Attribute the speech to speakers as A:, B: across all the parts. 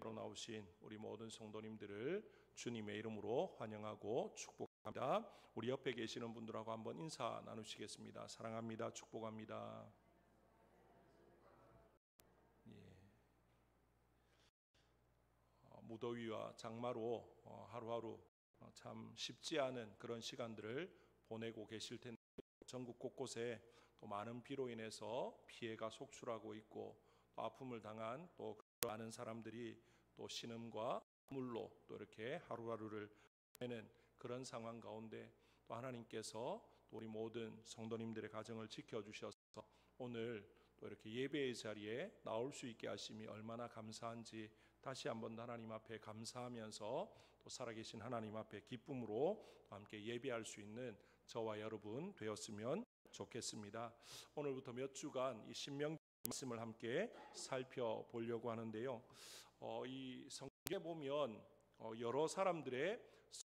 A: 예배로 나오신 우리 모든 성도님들을 주님의 이름으로 환영하고 축복합니다. 우리 옆에 계시는 분들하고 한번 인사 나누시겠습니다. 사랑합니다. 축복합니다. 무더위와 장마로 하루하루 참 쉽지 않은 그런 시간들을 보내고 계실 텐데, 전국 곳곳에 또 많은 비로 인해서 피해가 속출하고 있고, 또 아픔을 당한 또 많은 사람들이 또 신음과 물로 또 이렇게 하루하루를 보내는 그런 상황 가운데, 또 하나님께서 또 우리 모든 성도님들의 가정을 지켜주셔서 오늘 또 이렇게 예배의 자리에 나올 수 있게 하심이 얼마나 감사한지 다시 한번 하나님 앞에 감사하면서 또 살아계신 하나님 앞에 기쁨으로 함께 예배할 수 있는 저와 여러분 되었으면 좋겠습니다. 오늘부터 몇 주간 이 신명기 말씀을 함께 살펴보려고 하는데요. 이 성경에 보면 여러 사람들의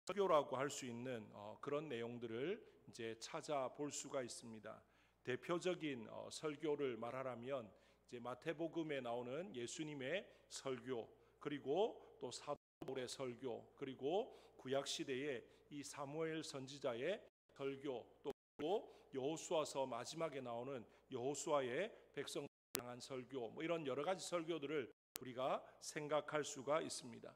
A: 설교라고 할 수 있는 그런 내용들을 이제 찾아볼 수가 있습니다. 대표적인 설교를 말하라면 이제 마태복음에 나오는 예수님의 설교, 그리고 또 사도 바울의 설교, 그리고 구약 시대의 이 사무엘 선지자의 설교, 또 그리고 여호수아서 마지막에 나오는 여호수아의 백성을 향한 설교, 뭐 이런 여러 가지 설교들을 우리가 생각할 수가 있습니다.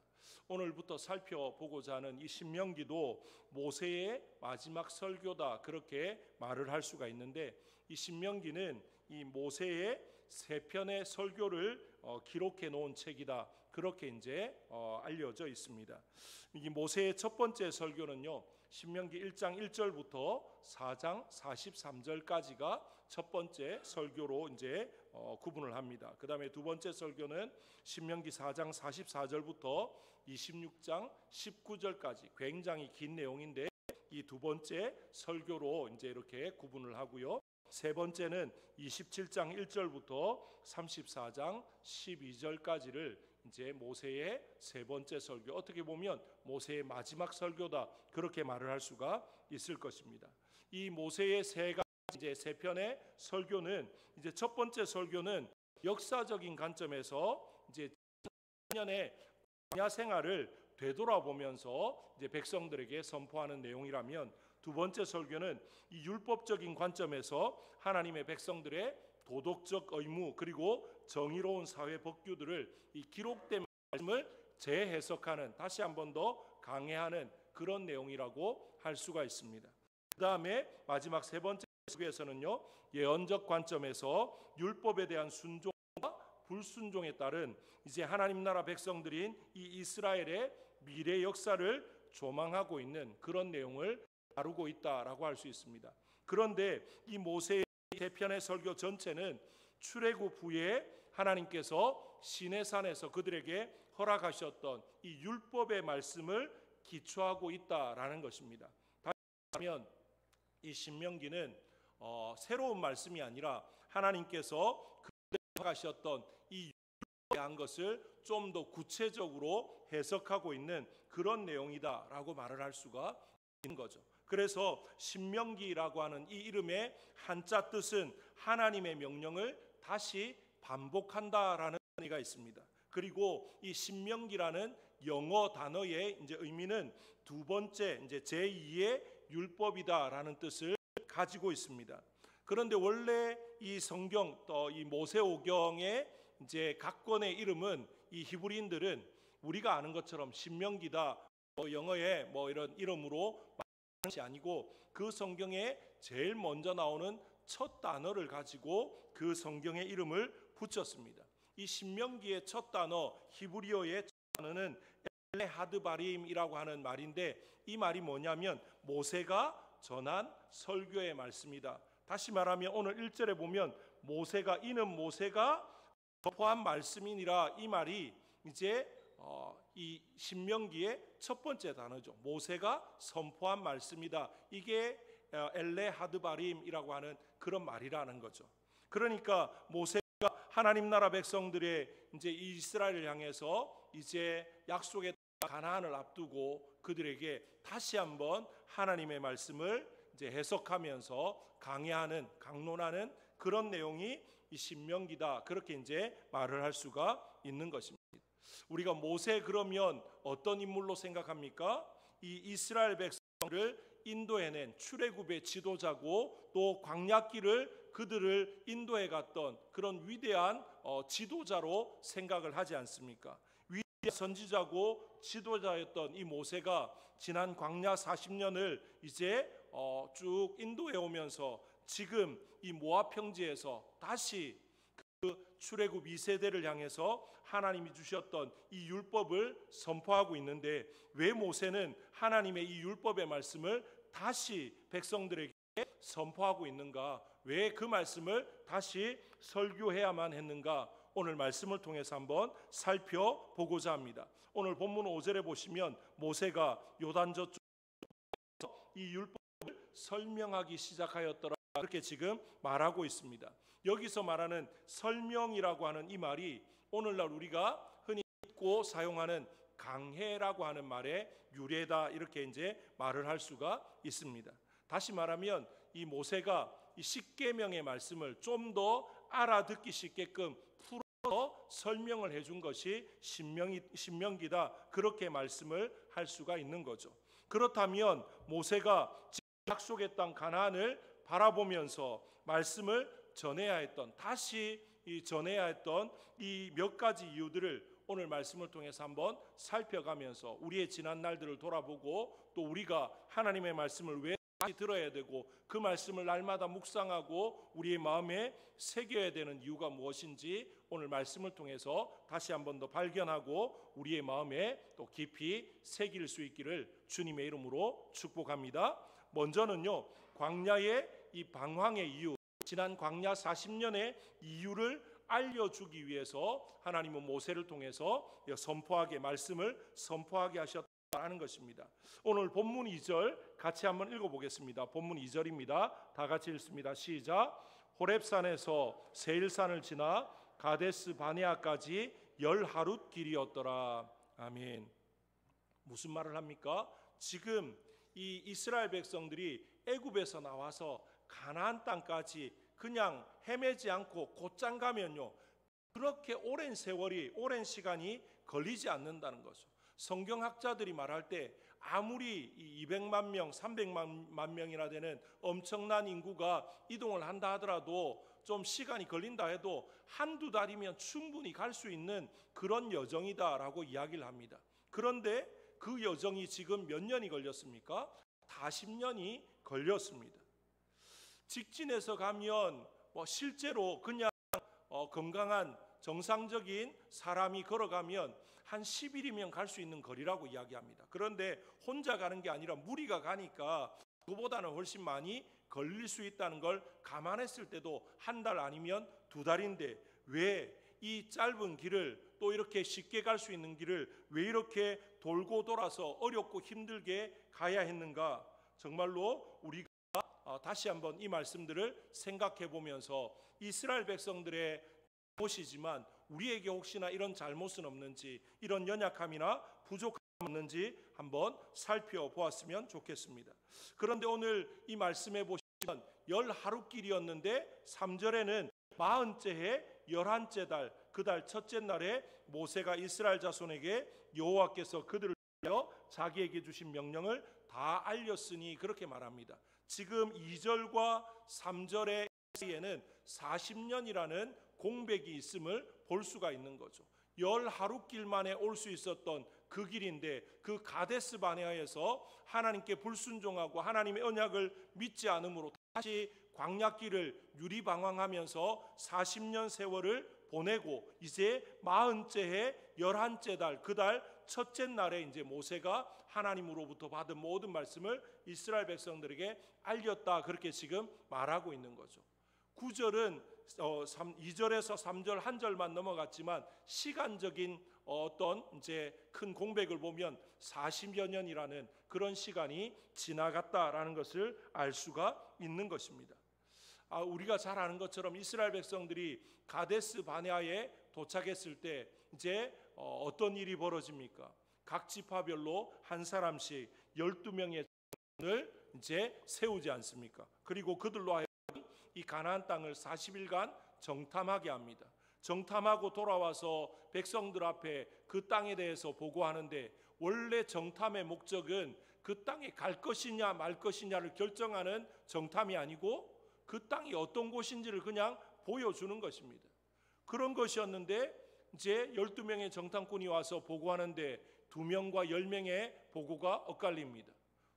A: 오늘부터 살펴보고자 하는 이 신명기도 모세의 마지막 설교다, 그렇게 말을 할 수가 있는데, 이 신명기는 이 모세의 세 편의 설교를 기록해 놓은 책이다, 그렇게 이제 알려져 있습니다. 이 모세의 첫 번째 설교는요, 신명기 1장 1절부터 4장 43절까지가 첫 번째 설교로 이제 구분을 합니다. 그 다음에 두 번째 설교는 신명기 4장 44절부터 26장 19절까지 굉장히 긴 내용인데, 이 두 번째 설교로 이제 이렇게 구분을 하고요. 세 번째는 27장 1절부터 34장 12절까지를 이제 모세의 세 번째 설교, 어떻게 보면 모세의 마지막 설교다, 그렇게 말을 할 수가 있을 것입니다. 이 모세의 이제 세 편의 설교는, 이제 첫 번째 설교는 역사적인 관점에서 이제 10년의 광야 생활을 되돌아보면서 이제 백성들에게 선포하는 내용이라면, 두 번째 설교는 이 율법적인 관점에서 하나님의 백성들의 도덕적 의무, 그리고 정의로운 사회 법규들을 이 기록된 말씀을 재해석하는, 다시 한 번 더 강해하는 그런 내용이라고 할 수가 있습니다. 그 다음에 마지막 세 번째 설교에서는요, 예언적 관점에서 율법에 대한 순종과 불순종에 따른 이제 하나님 나라 백성들인 이 이스라엘의 미래 역사를 조망하고 있는 그런 내용을 다루고 있다라고 할 수 있습니다. 그런데 이 모세의 세 편의 설교 전체는 출애굽 후에 하나님께서 시내산에서 그들에게 허락하셨던 이 율법의 말씀을 기초하고 있다라는 것입니다. 다시 말하면 이 신명기는 새로운 말씀이 아니라 하나님께서 그들에게 허락하셨던 이 율법에 대한 것을 좀 더 구체적으로 해석하고 있는 그런 내용이다라고 말을 할 수가 있는 거죠. 그래서 신명기라고 하는 이 이름의 한자 뜻은 하나님의 명령을 다시 반복한다라는 의미가 있습니다. 그리고 이 신명기라는 영어 단어의 이제 의미는 두 번째 이제 제2의 율법이다라는 뜻을 가지고 있습니다. 그런데 원래 이 성경 또 이 모세오경의 이제 각 권의 이름은 이 히브리인들은 우리가 아는 것처럼 신명기다, 영어의 뭐 이런 이름으로 것이 아니고, 그 성경에 제일 먼저 나오는 첫 단어를 가지고 그 성경의 이름을 붙였습니다. 이 신명기의 첫 단어, 히브리어의 첫 단어는 엘레하드바림이라고 하는 말인데, 이 말이 뭐냐면 모세가 전한 설교의 말씀이다. 다시 말하면 오늘 1절에 보면 이는 모세가 선포한 말씀이니라, 이 말이 이제 이 신명기의 첫 번째 단어죠. 모세가 선포한 말씀이다. 이게 엘레하드바림이라고 하는 그런 말이라는 거죠. 그러니까 모세가 하나님 나라 백성들의 이제 이스라엘을 향해서 이제 약속의 가나안을 앞두고 그들에게 다시 한번 하나님의 말씀을 이제 해석하면서 강해하는, 강론하는 그런 내용이 이 신명기다, 그렇게 이제 말을 할 수가 있는 것입니다. 우리가 모세 그러면 어떤 인물로 생각합니까? 이 이스라엘 백성을 인도해낸 출애굽의 지도자고 또 광야길을 그들을 인도해 갔던 그런 위대한 지도자로 생각을 하지 않습니까? 위대한 선지자고 지도자였던 이 모세가 지난 광야 40년을 이제 쭉 인도해 오면서 지금 이 모압 평지에서 다시 그 출애굽 2세대를 향해서 하나님이 주셨던 이 율법을 선포하고 있는데, 왜 모세는 하나님의 이 율법의 말씀을 다시 백성들에게 선포하고 있는가? 왜 그 말씀을 다시 설교해야만 했는가? 오늘 말씀을 통해서 한번 살펴보고자 합니다. 오늘 본문 5절에 보시면 모세가 요단 저쪽에서 이 율법을 설명하기 시작하였더라, 그렇게 지금 말하고 있습니다. 여기서 말하는 설명이라고 하는 이 말이 오늘날 우리가 흔히 듣고 사용하는 강해라고 하는 말의 유래다, 이렇게 이제 말을 할 수가 있습니다. 다시 말하면 이 모세가 이 십계명의 말씀을 좀 더 알아듣기 쉽게끔 풀어서 설명을 해준 것이 신명기다, 그렇게 말씀을 할 수가 있는 거죠. 그렇다면 모세가 약속의 땅 가나안을 바라보면서 말씀을 전해야 했던, 다시 전해야 했던 이 몇 가지 이유들을 오늘 말씀을 통해서 한번 살펴가면서 우리의 지난 날들을 돌아보고, 또 우리가 하나님의 말씀을 왜 다시 들어야 되고 그 말씀을 날마다 묵상하고 우리의 마음에 새겨야 되는 이유가 무엇인지 오늘 말씀을 통해서 다시 한번 더 발견하고 우리의 마음에 또 깊이 새길 수 있기를 주님의 이름으로 축복합니다. 먼저는요, 광야의 이 방황의 이유, 지난 광야 40년의 이유를 알려주기 위해서 하나님은 모세를 통해서 선포하게, 말씀을 선포하게 하셨다는 것입니다. 오늘 본문 2절 같이 한번 읽어보겠습니다. 본문 2절입니다. 다 같이 읽습니다. 시작. 호렙산에서 세일산을 지나 가데스 바네아까지 10하룻 길이었더라. 아멘. 무슨 말을 합니까? 지금 이 이스라엘 백성들이 애굽에서 나와서 가나안 땅까지 그냥 헤매지 않고 곧장 가면요, 그렇게 오랜 세월이, 오랜 시간이 걸리지 않는다는 거죠. 성경학자들이 말할 때 아무리 200만 명, 300만 명이나 되는 엄청난 인구가 이동을 한다 하더라도 좀 시간이 걸린다 해도 한두 달이면 충분히 갈 수 있는 그런 여정이다라고 이야기를 합니다. 그런데 그 여정이 지금 몇 년이 걸렸습니까? 40년이 걸렸습니다. 직진해서 가면 실제로 그냥 건강한 정상적인 사람이 걸어가면 한 10일이면 갈 수 있는 거리라고 이야기합니다. 그런데 혼자 가는 게 아니라 무리가 가니까 그보다는 훨씬 많이 걸릴 수 있다는 걸 감안했을 때도 한 달 아니면 두 달인데 왜 이 짧은 길을, 또 이렇게 쉽게 갈 수 있는 길을 왜 이렇게 돌고 돌아서 어렵고 힘들게 가야 했는가? 정말로 우리가 다시 한번 이 말씀들을 생각해 보면서 이스라엘 백성들의 잘못이지만 우리에게 혹시나 이런 잘못은 없는지, 이런 연약함이나 부족함이 없는지 한번 살펴보았으면 좋겠습니다. 그런데 오늘 이 말씀해 보시면 10하룻길이었는데 3절에는 40째 해 11째 달, 그 달 첫째 날에 모세가 이스라엘 자손에게 여호와께서 그들을 위하여 자기에게 주신 명령을 다 알렸으니, 그렇게 말합니다. 지금 2절과 3절의 사이에는 40년이라는 공백이 있음을 볼 수가 있는 거죠. 10하룻길 만에 올 수 있었던 그 길인데, 그 가데스 바네아에서 하나님께 불순종하고 하나님의 언약을 믿지 않음으로 다시 광야길을 유리방황하면서 40년 세월을 보내고 이제 40째 해 11째 달, 그 달 첫째 날에 이제 모세가 하나님으로부터 받은 모든 말씀을 이스라엘 백성들에게 알렸다, 그렇게 지금 말하고 있는 거죠. 9절은 2절에서 3절 한 절만 넘어갔지만 시간적인 어떤 이제 큰 공백을 보면 40여 년이라는 그런 시간이 지나갔다라는 것을 알 수가 있는 것입니다. 우리가 잘 아는 것처럼 이스라엘 백성들이 가데스 바네아에 도착했을 때 이제 어떤 일이 벌어집니까? 각 지파별로 한 사람씩 12명의 장을 이제 세우지 않습니까? 그리고 그들로 하여금 이 가나안 땅을 40일간 정탐하게 합니다. 정탐하고 돌아와서 백성들 앞에 그 땅에 대해서 보고하는데, 원래 정탐의 목적은 그 땅에 갈 것이냐 말 것이냐를 결정하는 정탐이 아니고 그 땅이 어떤 곳인지를 그냥 보여주는 것입니다. 그런 것이었는데 이제 12명의 정탐꾼이 와서 보고하는데 2명과 10명의 보고가 엇갈립니다.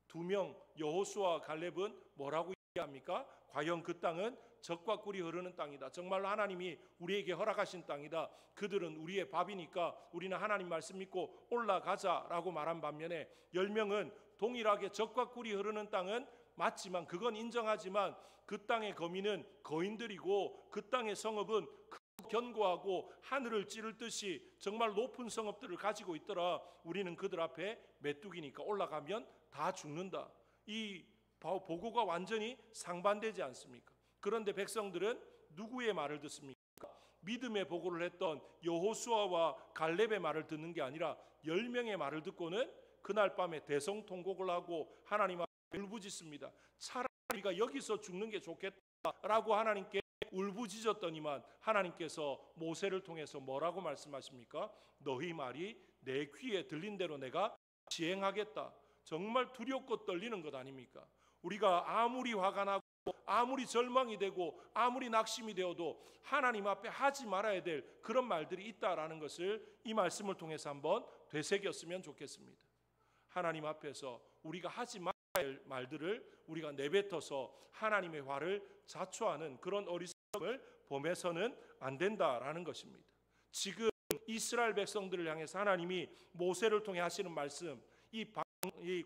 A: 2명 여호수아와 갈렙은 뭐라고 얘기합니까? 과연 그 땅은 젖과 꿀이 흐르는 땅이다. 정말로 하나님이 우리에게 허락하신 땅이다. 그들은 우리의 밥이니까 우리는 하나님 말씀 믿고 올라가자라고 말한 반면에 10명은 동일하게 젖과 꿀이 흐르는 땅은 맞지만, 그건 인정하지만 그 땅의 거민은 거인들이고 그 땅의 성읍은 견고하고 하늘을 찌를 듯이 정말 높은 성읍들을 가지고 있더라. 우리는 그들 앞에 메뚜기니까 올라가면 다 죽는다. 이 보고가 완전히 상반되지 않습니까? 그런데 백성들은 누구의 말을 듣습니까? 믿음의 보고를 했던 여호수아와 갈렙의 말을 듣는 게 아니라 10명의 말을 듣고는 그날 밤에 대성통곡을 하고 하나님 앞에 울부짖습니다. 차라리 우리가 여기서 죽는 게 좋겠다라고 하나님께 울부짖었더니만 하나님께서 모세를 통해서 뭐라고 말씀하십니까? 너희 말이 내 귀에 들린 대로 내가 시행하겠다. 정말 두렵고 떨리는 것 아닙니까? 우리가 아무리 화가 나고 아무리 절망이 되고 아무리 낙심이 되어도 하나님 앞에 하지 말아야 될 그런 말들이 있다라는 것을 이 말씀을 통해서 한번 되새겼으면 좋겠습니다. 하나님 앞에서 우리가 하지 말아야 할 말들을 우리가 내뱉어서 하나님의 화를 자초하는 그런 어리석음을 범해서는 안 된다라는 것입니다. 지금 이스라엘 백성들을 향해서 하나님이 모세를 통해 하시는 말씀, 이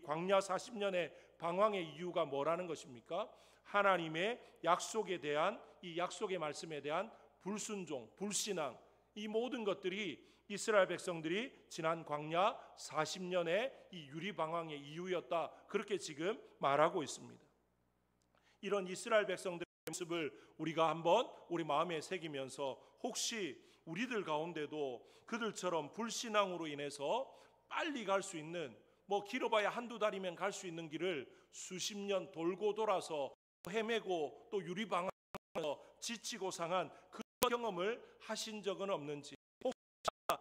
A: 광야 40년의 방황의 이유가 뭐라는 것입니까? 하나님의 약속에 대한, 이 약속의 말씀에 대한 불순종, 불신앙, 이 모든 것들이 이스라엘 백성들이 지난 광야 40년의 이 유리방황의 이유였다. 그렇게 지금 말하고 있습니다. 이런 이스라엘 백성들의 모습을 우리가 한번 우리 마음에 새기면서 혹시 우리들 가운데도 그들처럼 불신앙으로 인해서 빨리 갈 수 있는, 길어봐야 한두 달이면 갈 수 있는 길을 수십 년 돌고 돌아서 헤매고 또 유리방황에서 지치고 상한 그런 경험을 하신 적은 없는지, 혹시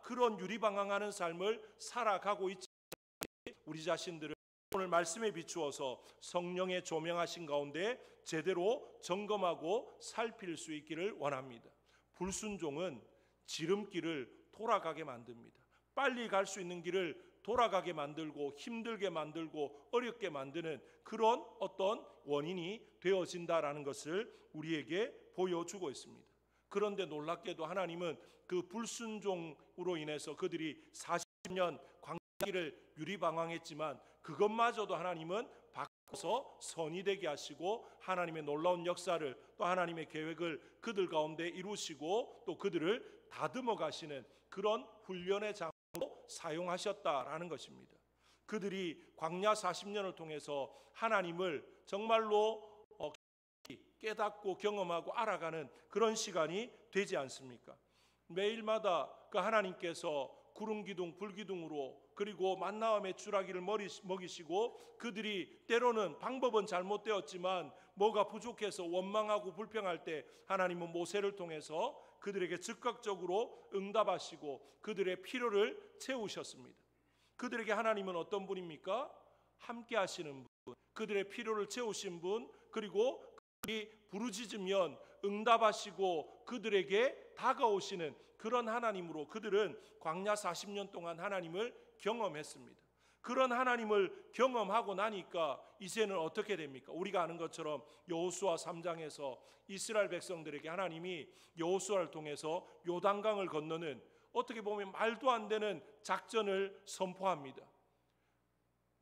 A: 그런 유리방황하는 삶을 살아가고 있지 않은지 우리 자신들을 오늘 말씀에 비추어서 성령의 조명하신 가운데 제대로 점검하고 살필 수 있기를 원합니다. 불순종은 지름길을 돌아가게 만듭니다. 빨리 갈 수 있는 길을 돌아가게 만들고 힘들게 만들고 어렵게 만드는 그런 어떤 원인이 되어진다라는 것을 우리에게 보여주고 있습니다. 그런데 놀랍게도 하나님은 그 불순종으로 인해서 그들이 40년 광야길을 유리방황했지만 그것마저도 하나님은 바꿔서 선이 되게 하시고 하나님의 놀라운 역사를, 또 하나님의 계획을 그들 가운데 이루시고 또 그들을 다듬어 가시는 그런 훈련의 장으로 사용하셨다라는 것입니다. 그들이 광야 40년을 통해서 하나님을 정말로 깨닫고 경험하고 알아가는 그런 시간이 되지 않습니까? 매일마다 그 하나님께서 구름 기둥 불 기둥으로 그리고 만나와 메추라기를 먹이시고 그들이 때로는 방법은 잘못되었지만 뭐가 부족해서 원망하고 불평할 때 하나님은 모세를 통해서 그들에게 즉각적으로 응답하시고 그들의 필요를 채우셨습니다. 그들에게 하나님은 어떤 분입니까? 함께 하시는 분, 그들의 필요를 채우신 분, 그리고 그들이 부르짖으면 응답하시고 그들에게 다가오시는 그런 하나님으로 그들은 광야 40년 동안 하나님을 경험했습니다. 그런 하나님을 경험하고 나니까 이제는 어떻게 됩니까? 우리가 아는 것처럼 여호수아 3장에서 이스라엘 백성들에게 하나님이 여호수아를 통해서 요단강을 건너는, 어떻게 보면 말도 안 되는 작전을 선포합니다.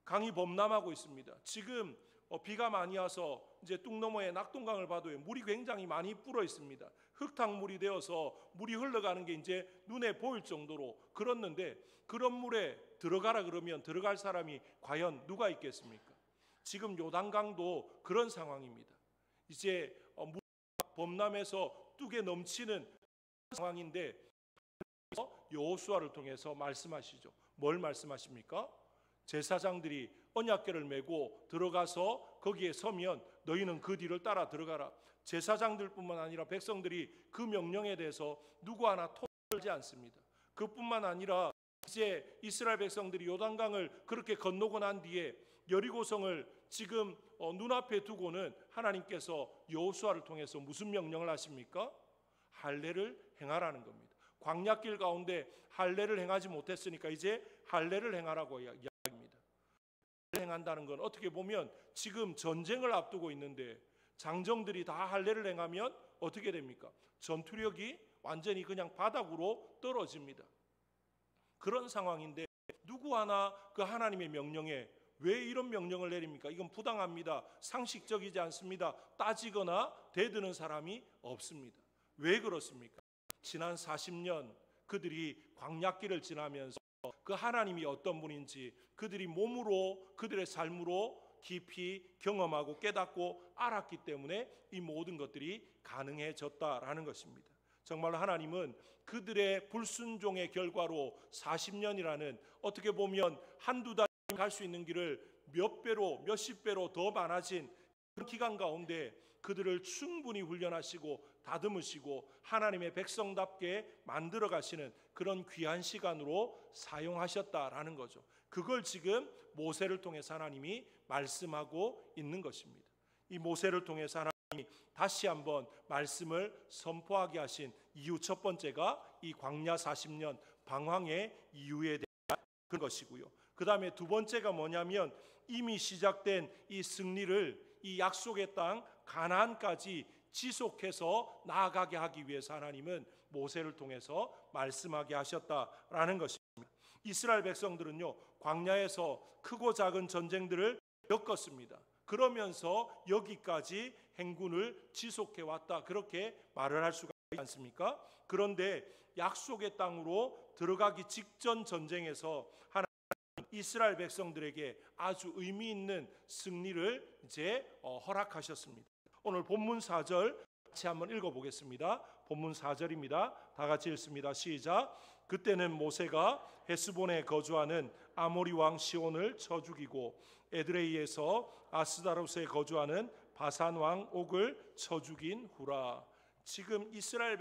A: 강이 범람하고 있습니다. 지금 비가 많이 와서 이제 뚝너머의 낙동강을 봐도 물이 굉장히 많이 불어 있습니다. 흙탕물이 되어서 물이 흘러가는 게 이제 눈에 보일 정도로 그렇는데, 그런 물에 들어가라 그러면 들어갈 사람이 과연 누가 있겠습니까? 지금 요단강도 그런 상황입니다. 이제 물이 범람해서 뚝에 넘치는 상황인데 여호수아를 통해서 말씀하시죠. 뭘 말씀하십니까? 제사장들이 언약궤를 메고 들어가서 거기에 서면 너희는 그 뒤를 따라 들어가라. 제사장들뿐만 아니라 백성들이 그 명령에 대해서 누구 하나 토달지 않습니다. 그뿐만 아니라 이제 이스라엘 백성들이 요단강을 그렇게 건너고 난 뒤에 여리고성을 지금 눈앞에 두고는 하나님께서 여호수아를 통해서 무슨 명령을 하십니까? 할례를 행하라는 겁니다. 광야길 가운데 할례를 행하지 못했으니까 이제 할례를 행하라고 이야기합니다. 할례를 행한다는 건 어떻게 보면 지금 전쟁을 앞두고 있는데 장정들이 다 할례를 행하면 어떻게 됩니까? 전투력이 완전히 그냥 바닥으로 떨어집니다. 그런 상황인데 누구 하나 그 하나님의 명령에 왜 이런 명령을 내립니까? 이건 부당합니다. 상식적이지 않습니다. 따지거나 대드는 사람이 없습니다. 왜 그렇습니까? 지난 40년 그들이 광야길을 지나면서 그 하나님이 어떤 분인지 그들이 몸으로 그들의 삶으로 깊이 경험하고 깨닫고 알았기 때문에 이 모든 것들이 가능해졌다라는 것입니다. 정말 하나님은 그들의 불순종의 결과로 40년이라는 어떻게 보면 한두 달 갈 수 있는 길을 몇 배로 몇십 배로 더 많아진 그런 기간 가운데 그들을 충분히 훈련하시고 다듬으시고 하나님의 백성답게 만들어 가시는 그런 귀한 시간으로 사용하셨다라는 거죠. 그걸 지금 모세를 통해서 하나님이 말씀하고 있는 것입니다. 이 모세를 통해서 하나님이 다시 한번 말씀을 선포하게 하신 이유 첫 번째가 이 광야 40년 방황의 이유에 대한 그런 것이고요. 그 다음에 두 번째가 뭐냐면 이미 시작된 이 승리를 이 약속의 땅 가나안까지 지속해서 나아가게 하기 위해서 하나님은 모세를 통해서 말씀하게 하셨다라는 것입니다. 이스라엘 백성들은요 광야에서 크고 작은 전쟁들을 겪었습니다. 그러면서 여기까지 행군을 지속해 왔다 그렇게 말을 할 수가 있지 않습니까? 그런데 약속의 땅으로 들어가기 직전 전쟁에서 하나님 이스라엘 백성들에게 아주 의미 있는 승리를 이제 허락하셨습니다. 오늘 본문 4절 같이 한번 읽어보겠습니다. 본문 4절입니다. 다 같이 읽습니다. 시작. 그때는 모세가 헤스본에 거주하는 아모리 왕 시온을 쳐 죽이고 에드레이에서 아스다롯에 거주하는 바산 왕 옥을 쳐 죽인 후라. 지금 이스라엘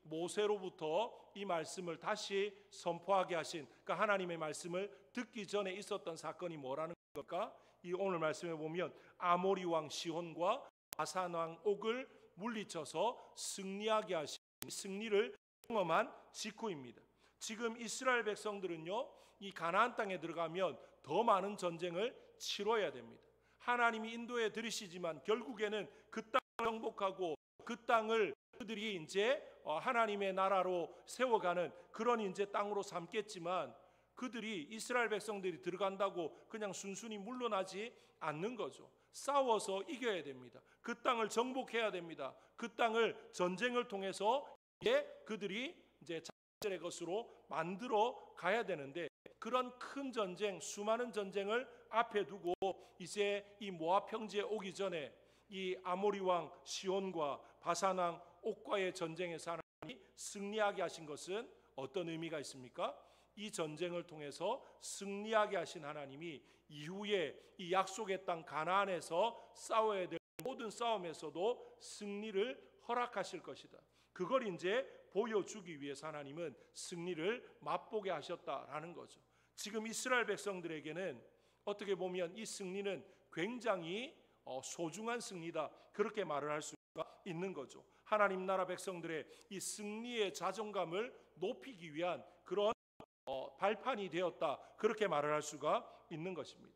A: 모세로부터 이 말씀을 다시 선포하게 하신 그러니까 하나님의 말씀을 듣기 전에 있었던 사건이 뭐라는 걸까? 이 오늘 말씀에 보면 아모리 왕 시혼과 바산 왕 옥을 물리쳐서 승리하게 하신 승리를 경험한 직후입니다. 지금 이스라엘 백성들은요 이 가나안 땅에 들어가면 더 많은 전쟁을 치러야 됩니다. 하나님이 인도해 드리시지만 결국에는 그 땅을 정복하고 그 땅을 그들이 이제 하나님의 나라로 세워가는 그런 이제 땅으로 삼겠지만 그들이 이스라엘 백성들이 들어간다고 그냥 순순히 물러나지 않는 거죠. 싸워서 이겨야 됩니다. 그 땅을 정복해야 됩니다. 그 땅을 전쟁을 통해서 이제 그들이 이제 자신의 것으로 만들어 가야 되는데 그런 큰 전쟁, 수많은 전쟁을 앞에 두고 이제 이 모압 평지에 오기 전에 이 아모리 왕 시온과 바산 왕 옥과의 전쟁에서 하나님이 승리하게 하신 것은 어떤 의미가 있습니까? 이 전쟁을 통해서 승리하게 하신 하나님이 이후에 이 약속의 땅 가나안에서 싸워야 될 모든 싸움에서도 승리를 허락하실 것이다. 그걸 이제 보여주기 위해서 하나님은 승리를 맛보게 하셨다라는 거죠. 지금 이스라엘 백성들에게는 어떻게 보면 이 승리는 굉장히 소중한 승리다 그렇게 말을 할 수가 있는 거죠. 하나님 나라 백성들의 이 승리의 자존감을 높이기 위한 그런 발판이 되었다 그렇게 말을 할 수가 있는 것입니다.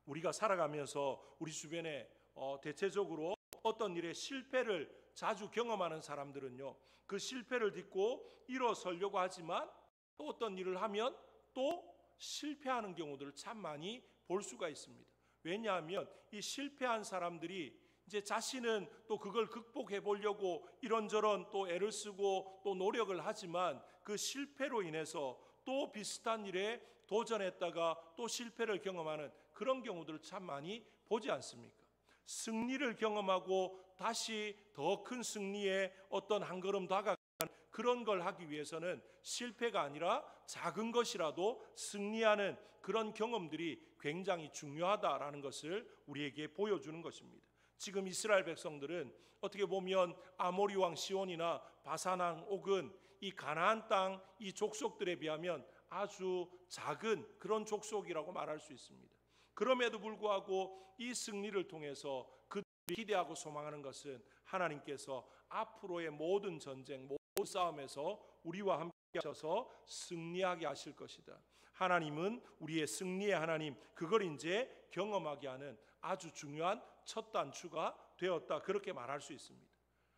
A: 우리가 살아가면서 우리 주변에 대체적으로 어떤 일에 실패를 자주 경험하는 사람들은요 그 실패를 딛고 일어서려고 하지만 또 어떤 일을 하면 또 실패하는 경우들을 참 많이 볼 수가 있습니다. 왜냐하면 이 실패한 사람들이 이제 자신은 또 그걸 극복해 보려고 이런저런 또 애를 쓰고 또 노력을 하지만 그 실패로 인해서 또 비슷한 일에 도전했다가 또 실패를 경험하는 그런 경우들을 참 많이 보지 않습니까? 승리를 경험하고 다시 더 큰 승리에 어떤 한 걸음 다가가는 그 그런 걸 하기 위해서는 실패가 아니라 작은 것이라도 승리하는 그런 경험들이 굉장히 중요하다라는 것을 우리에게 보여주는 것입니다. 지금 이스라엘 백성들은 어떻게 보면 아모리 왕 시온이나 바산 왕 옥은 이 가나안 땅 이 족속들에 비하면 아주 작은 그런 족속이라고 말할 수 있습니다. 그럼에도 불구하고 이 승리를 통해서 그들이 기대하고 소망하는 것은 하나님께서 앞으로의 모든 전쟁, 모든 싸움에서 우리와 함께 하셔서 승리하게 하실 것이다. 하나님은 우리의 승리의 하나님, 그걸 이제 경험하게 하는 아주 중요한 첫 단추가 되었다, 그렇게 말할 수 있습니다.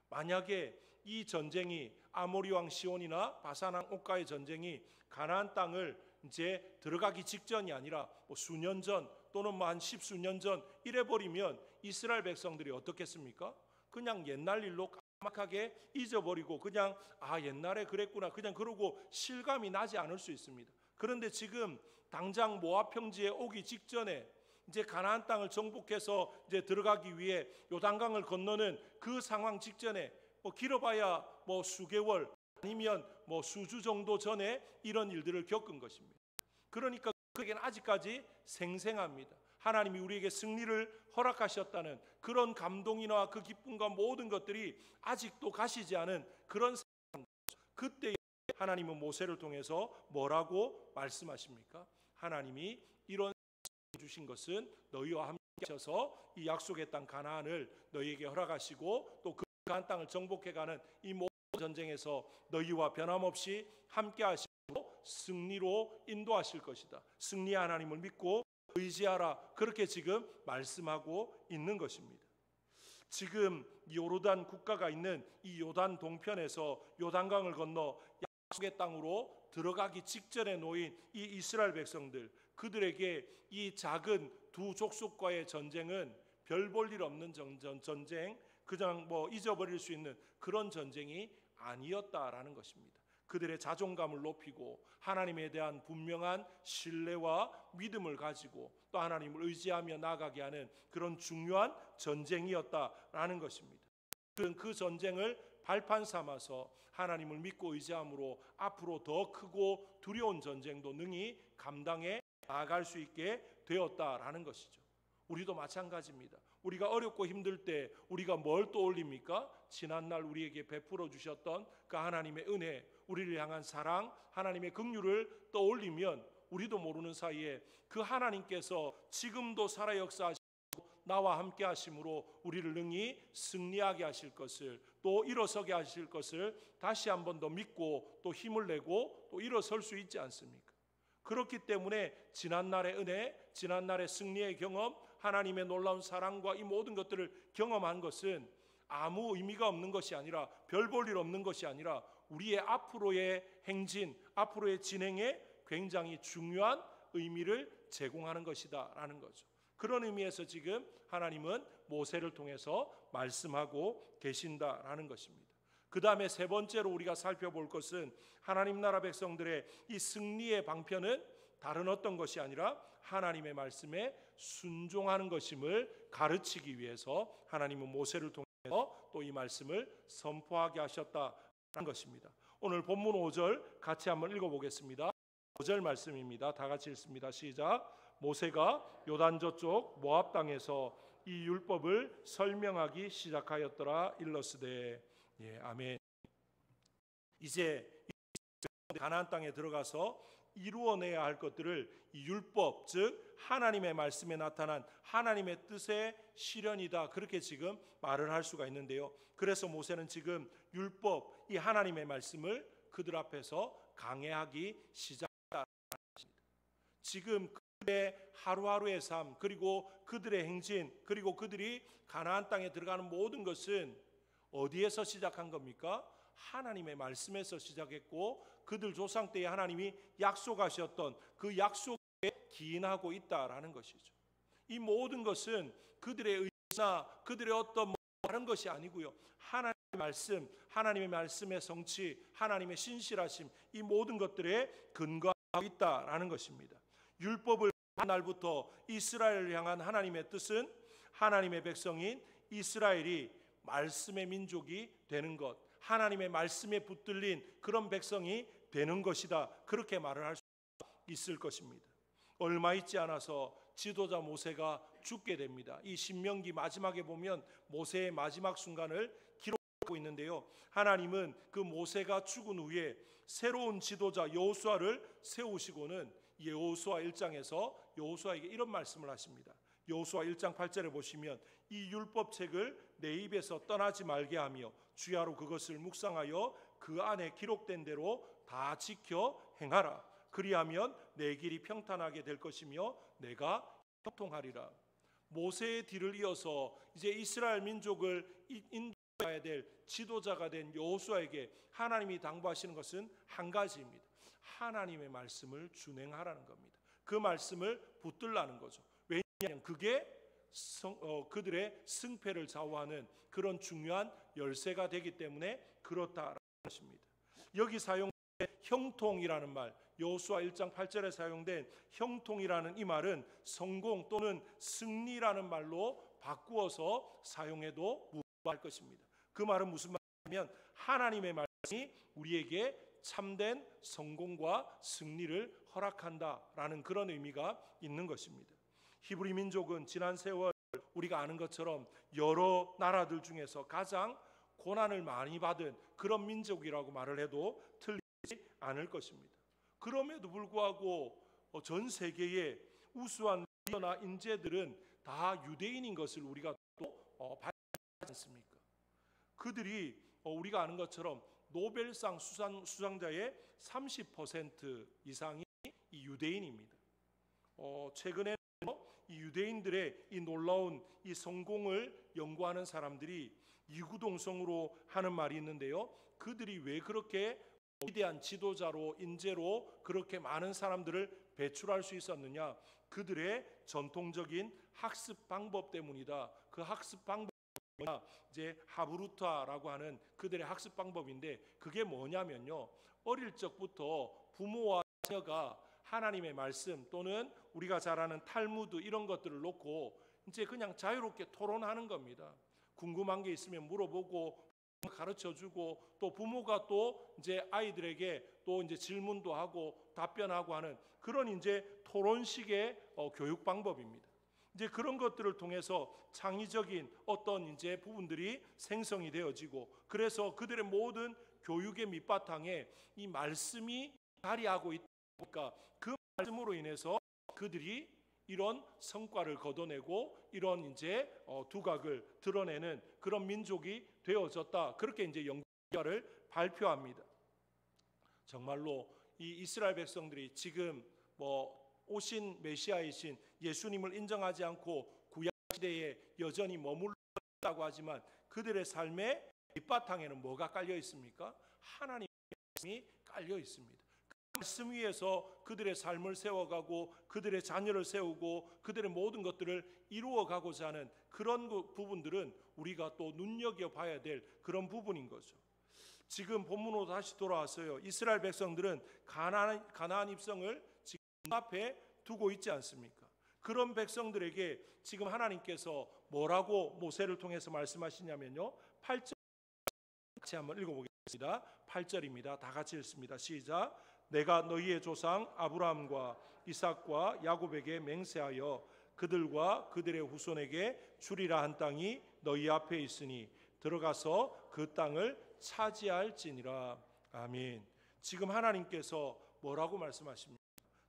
A: 만약에 이 전쟁이 아모리 왕 시온이나 바산 왕 옥과의 전쟁이 가나안 땅을 이제 들어가기 직전이 아니라 수년 전 또는 한 십수년 전 이래 버리면 이스라엘 백성들이 어떻겠습니까? 그냥 옛날 일로 까맣게 잊어버리고 그냥 옛날에 그랬구나 그냥 그러고 실감이 나지 않을 수 있습니다. 그런데 지금 당장 모압 평지에 오기 직전에 이제 가나안 땅을 정복해서 이제 들어가기 위해 요단강을 건너는 그 상황 직전에 길어봐야 수개월 아니면 수주 정도 전에 이런 일들을 겪은 것입니다. 그러니까 그에게는 아직까지 생생합니다. 하나님이 우리에게 승리를 허락하셨다는 그런 감동이나 그 기쁨과 모든 것들이 아직도 가시지 않은 그런 상황. 그때 하나님은 모세를 통해서 뭐라고 말씀하십니까? 하나님이 이런 주신 것은 너희와 함께 하셔서 이 약속의 땅 가나안을 너희에게 허락하시고 또 그 가나안 땅을 정복해가는 이 모든 전쟁에서 너희와 변함없이 함께 하시고 승리로 인도하실 것이다. 승리의 하나님을 믿고 의지하라, 그렇게 지금 말씀하고 있는 것입니다. 지금 요르단 국가가 있는 이 요단 동편에서 요단강을 건너 약속의 땅으로 들어가기 직전에 놓인 이 이스라엘 백성들, 그들에게 이 작은 두 족속과의 전쟁은 별 볼 일 없는 전쟁, 그냥 잊어버릴 수 있는 그런 전쟁이 아니었다라는 것입니다. 그들의 자존감을 높이고 하나님에 대한 분명한 신뢰와 믿음을 가지고 또 하나님을 의지하며 나아가게 하는 그런 중요한 전쟁이었다라는 것입니다. 그 전쟁을 발판 삼아서 하나님을 믿고 의지함으로 앞으로 더 크고 두려운 전쟁도 능히 감당해 나아갈 수 있게 되었다라는 것이죠. 우리도 마찬가지입니다. 우리가 어렵고 힘들 때 우리가 뭘 떠올립니까? 지난날 우리에게 베풀어 주셨던 그 하나님의 은혜, 우리를 향한 사랑, 하나님의 긍휼을 떠올리면 우리도 모르는 사이에 그 하나님께서 지금도 살아 역사하시고 나와 함께 하심으로 우리를 능히 승리하게 하실 것을, 또 일어서게 하실 것을 다시 한 번 더 믿고 또 힘을 내고 또 일어설 수 있지 않습니까? 그렇기 때문에 지난날의 은혜, 지난날의 승리의 경험, 하나님의 놀라운 사랑과 이 모든 것들을 경험한 것은 아무 의미가 없는 것이 아니라, 별 볼 일 없는 것이 아니라 우리의 앞으로의 행진, 앞으로의 진행에 굉장히 중요한 의미를 제공하는 것이다 라는 거죠. 그런 의미에서 지금 하나님은 모세를 통해서 말씀하고 계신다라는 것입니다. 그 다음에 세 번째로 우리가 살펴볼 것은 하나님 나라 백성들의 이 승리의 방편은 다른 어떤 것이 아니라 하나님의 말씀에 순종하는 것임을 가르치기 위해서 하나님은 모세를 통해서 또 이 말씀을 선포하게 하셨다는 것입니다. 오늘 본문 5절 같이 한번 읽어보겠습니다. 5절 말씀입니다. 다 같이 읽습니다. 시작. 모세가 요단 저쪽 모압 땅에서 이 율법을 설명하기 시작하였더라. 일러스되. 예, 아멘. 이제 가나안 땅에 들어가서 이루어내야 할 것들을 이 율법, 즉 하나님의 말씀에 나타난 하나님의 뜻의 실현이다, 그렇게 지금 말을 할 수가 있는데요. 그래서 모세는 지금 율법, 이 하나님의 말씀을 그들 앞에서 강해하기 시작했다. 지금 그들의 하루하루의 삶, 그리고 그들의 행진, 그리고 그들이 가나안 땅에 들어가는 모든 것은 어디에서 시작한 겁니까? 하나님의 말씀에서 시작했고, 그들 조상 때에 하나님이 약속하셨던 그 약속에 기인하고 있다라는 것이죠. 이 모든 것은 그들의 의지나 그들의 어떤 다른 것이 아니고요, 하나님의 말씀, 하나님의 말씀의 성취, 하나님의 신실하심, 이 모든 것들에 근거하고 있다라는 것입니다. 율법을 받은 날부터 이스라엘을 향한 하나님의 뜻은 하나님의 백성인 이스라엘이 말씀의 민족이 되는 것, 하나님의 말씀에 붙들린 그런 백성이 되는 것이다. 그렇게 말을 할 수 있을 것입니다. 얼마 있지 않아서 지도자 모세가 죽게 됩니다. 이 신명기 마지막에 보면 모세의 마지막 순간을 기록하고 있는데요. 하나님은 그 모세가 죽은 후에 새로운 지도자 여호수아를 세우시고는 여호수아 1장에서 여호수아에게 이런 말씀을 하십니다. 여호수아 1장 8절에 보시면 이 율법책을 내 입에서 떠나지 말게 하며 주야로 그것을 묵상하여 그 안에 기록된 대로 다 지켜 행하라. 그리하면 내 길이 평탄하게 될 것이며 내가 형통하리라. 모세의 뒤를 이어서 이제 이스라엘 민족을 인도해야 될 지도자가 된 여호수아에게 하나님이 당부하시는 것은 한 가지입니다. 하나님의 말씀을 준행하라는 겁니다. 그 말씀을 붙들라는 거죠. 왜냐하면 그게 그들의 승패를 좌우하는 그런 중요한 열쇠가 되기 때문에 그렇다라는 것입니다. 여기 사용된 형통이라는 말, 여호수아 1장 8절에 사용된 형통이라는 이 말은 성공 또는 승리라는 말로 바꾸어서 사용해도 무방할 것입니다. 그 말은 무슨 말이냐면 하나님의 말씀이 우리에게 참된 성공과 승리를 허락한다라는 그런 의미가 있는 것입니다. 히브리 민족은 지난 세월 우리가 아는 것처럼 여러 나라들 중에서 가장 고난을 많이 받은 그런 민족이라고 말을 해도 틀리지 않을 것입니다. 그럼에도 불구하고 전 세계의 우수한 리더나 인재들은 다 유대인인 것을 우리가 또 봐야 하지 않습니까? 그들이 우리가 아는 것처럼 노벨상 수상자의 30% 이상이 이 유대인입니다. 최근에 이 유대인들의 이 놀라운 이 성공을 연구하는 사람들이 이구동성으로 하는 말이 있는데요. 그들이 왜 그렇게 위대한 지도자로 인재로 그렇게 많은 사람들을 배출할 수 있었느냐? 그들의 전통적인 학습 방법 때문이다. 그 학습 방법이 이제 하브루타라고 하는 그들의 학습 방법인데 그게 뭐냐면요. 어릴 적부터 부모와 자녀가 하나님의 말씀 또는 우리가 잘 아는 탈무드 이런 것들을 놓고 이제 그냥 자유롭게 토론하는 겁니다. 궁금한 게 있으면 물어보고 가르쳐주고 또 부모가 또 이제 아이들에게 또 이제 질문도 하고 답변하고 하는 그런 이제 토론식의 교육 방법입니다. 이제 그런 것들을 통해서 창의적인 어떤 이제 부분들이 생성이 되어지고 그래서 그들의 모든 교육의 밑바탕에 이 말씀이 자리하고 있으니까 그 말씀으로 인해서 그들이 이런 성과를 거둬내고 이런 이제 두각을 드러내는 그런 민족이 되어졌다. 그렇게 이제 연구결과를 발표합니다. 정말로 이 이스라엘 백성들이 지금 오신 메시아이신 예수님을 인정하지 않고 구약 시대에 여전히 머물러 있다고 하지만 그들의 삶의 밑바탕에는 뭐가 깔려 있습니까? 하나님의 말씀이 깔려 있습니다. 그 말씀 위에서 그들의 삶을 세워가고 그들의 자녀를 세우고 그들의 모든 것들을 이루어가고자 하는 그런 부분들은 우리가 또 눈여겨봐야 될 그런 부분인 거죠. 지금 본문으로 다시 돌아왔어요. 이스라엘 백성들은 가나안 입성을 지금 앞에 두고 있지 않습니까? 그런 백성들에게 지금 하나님께서 뭐라고 모세를 통해서 말씀하시냐면요. 8절 같이 한번 읽어보겠습니다. 8절입니다. 다 같이 읽습니다. 시작. 내가 너희의 조상 아브라함과 이삭과 야곱에게 맹세하여 그들과 그들의 후손에게 주리라 한 땅이 너희 앞에 있으니 들어가서 그 땅을 차지할지니라. 아멘. 지금 하나님께서 뭐라고 말씀하십니까?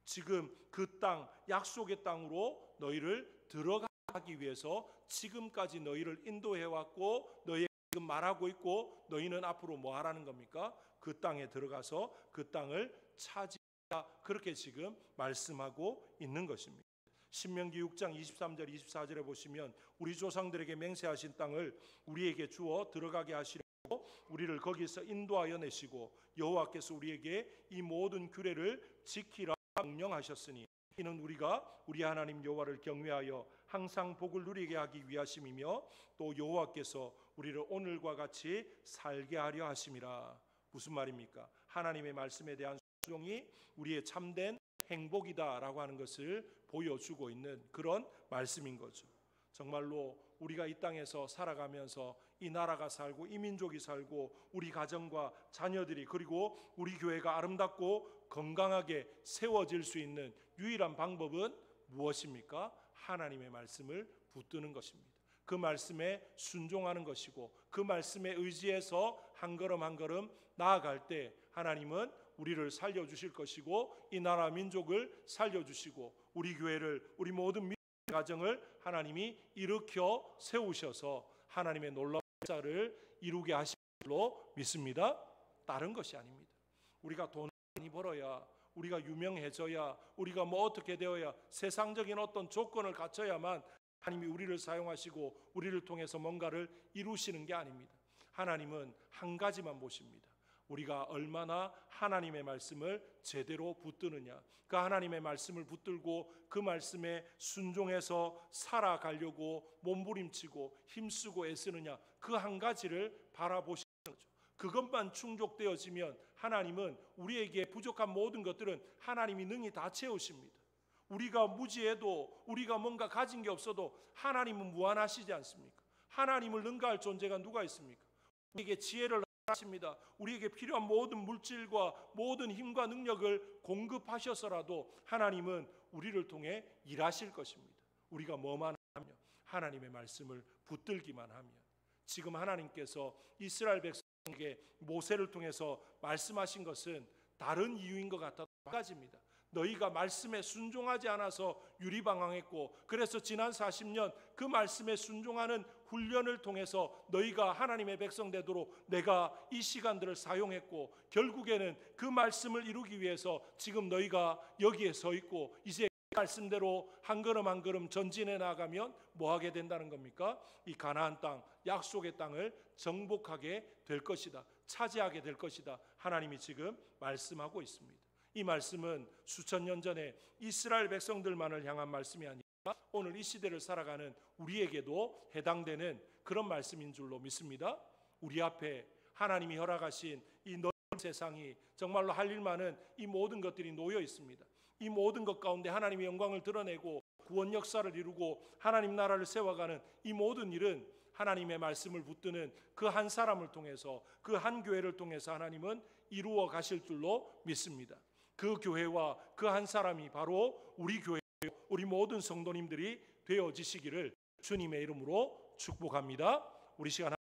A: 지금 그 땅, 약속의 땅으로 너희를 들어가기 위해서 지금까지 너희를 인도해왔고 너희에게 지금 말하고 있고 너희는 앞으로 뭐 하라는 겁니까? 그 땅에 들어가서 그 땅을 차지하라. 그렇게 지금 말씀하고 있는 것입니다. 신명기 6장 23절 24절에 보시면 우리 조상들에게 맹세하신 땅을 우리에게 주어 들어가게 하시려고 우리를 거기서 인도하여 내시고 여호와께서 우리에게 이 모든 규례를 지키라 명령하셨으니 이는 우리가 우리 하나님 여호와를 경외하여 항상 복을 누리게 하기 위하심이며 또 여호와께서 우리를 오늘과 같이 살게 하려 하심이라. 무슨 말입니까? 하나님의 말씀에 대한 순종이 우리의 참된 행복이다라고 하는 것을 보여주고 있는 그런 말씀인 거죠. 정말로 우리가 이 땅에서 살아가면서 이 나라가 살고 이 민족이 살고 우리 가정과 자녀들이 그리고 우리 교회가 아름답고 건강하게 세워질 수 있는 유일한 방법은 무엇입니까? 하나님의 말씀을 붙드는 것입니다. 그 말씀에 순종하는 것이고 그 말씀에 의지해서 한 걸음 한 걸음 나아갈 때 하나님은 우리를 살려주실 것이고 이 나라 민족을 살려주시고 우리 교회를 우리 모든 민족 가정을 하나님이 일으켜 세우셔서 하나님의 놀라운 역사를 이루게 하실 줄로 믿습니다. 다른 것이 아닙니다. 우리가 돈을 많이 벌어야 우리가 유명해져야 우리가 뭐 어떻게 되어야 세상적인 어떤 조건을 갖춰야만 하나님이 우리를 사용하시고 우리를 통해서 뭔가를 이루시는 게 아닙니다. 하나님은 한 가지만 보십니다. 우리가 얼마나 하나님의 말씀을 제대로 붙드느냐. 그 하나님의 말씀을 붙들고 그 말씀에 순종해서 살아가려고 몸부림치고 힘쓰고 애쓰느냐. 그 한 가지를 바라보시는 거죠. 그것만 충족되어지면 하나님은 우리에게 부족한 모든 것들은 하나님이 능히 다 채우십니다. 우리가 무지해도 우리가 뭔가 가진 게 없어도 하나님은 무한하시지 않습니까? 하나님을 능가할 존재가 누가 있습니까? 우리에게 지혜를 하십니다. 우리에게 필요한 모든 물질과 모든 힘과 능력을 공급하셔서라도 하나님은 우리를 통해 일하실 것입니다. 우리가 뭐만 하면 하나님의 말씀을 붙들기만 하면. 지금 하나님께서 이스라엘 백성에게 모세를 통해서 말씀하신 것은 다른 이유인 것 같아도 한 가지입니다. 너희가 말씀에 순종하지 않아서 유리방황했고 그래서 지난 40년 그 말씀에 순종하는 훈련을 통해서 너희가 하나님의 백성 되도록 내가 이 시간들을 사용했고 결국에는 그 말씀을 이루기 위해서 지금 너희가 여기에 서 있고 이제 그 말씀대로 한 걸음 한 걸음 전진해 나가면 뭐 하게 된다는 겁니까? 이 가나안 땅, 약속의 땅을 정복하게 될 것이다. 차지하게 될 것이다. 하나님이 지금 말씀하고 있습니다. 이 말씀은 수천 년 전에 이스라엘 백성들만을 향한 말씀이 아니라 오늘 이 시대를 살아가는 우리에게도 해당되는 그런 말씀인 줄로 믿습니다. 우리 앞에 하나님이 허락하신 이 넓은 세상이 정말로 할 일 많은 이 모든 것들이 놓여 있습니다. 이 모든 것 가운데 하나님의 영광을 드러내고 구원 역사를 이루고 하나님 나라를 세워가는 이 모든 일은 하나님의 말씀을 붙드는 그 한 사람을 통해서 그 한 교회를 통해서 하나님은 이루어 가실 줄로 믿습니다. 그 교회와 그 한 사람이 바로 우리 교회, 우리 모든 성도님들이 되어지시기를 주님의 이름으로 축복합니다. 우리 시간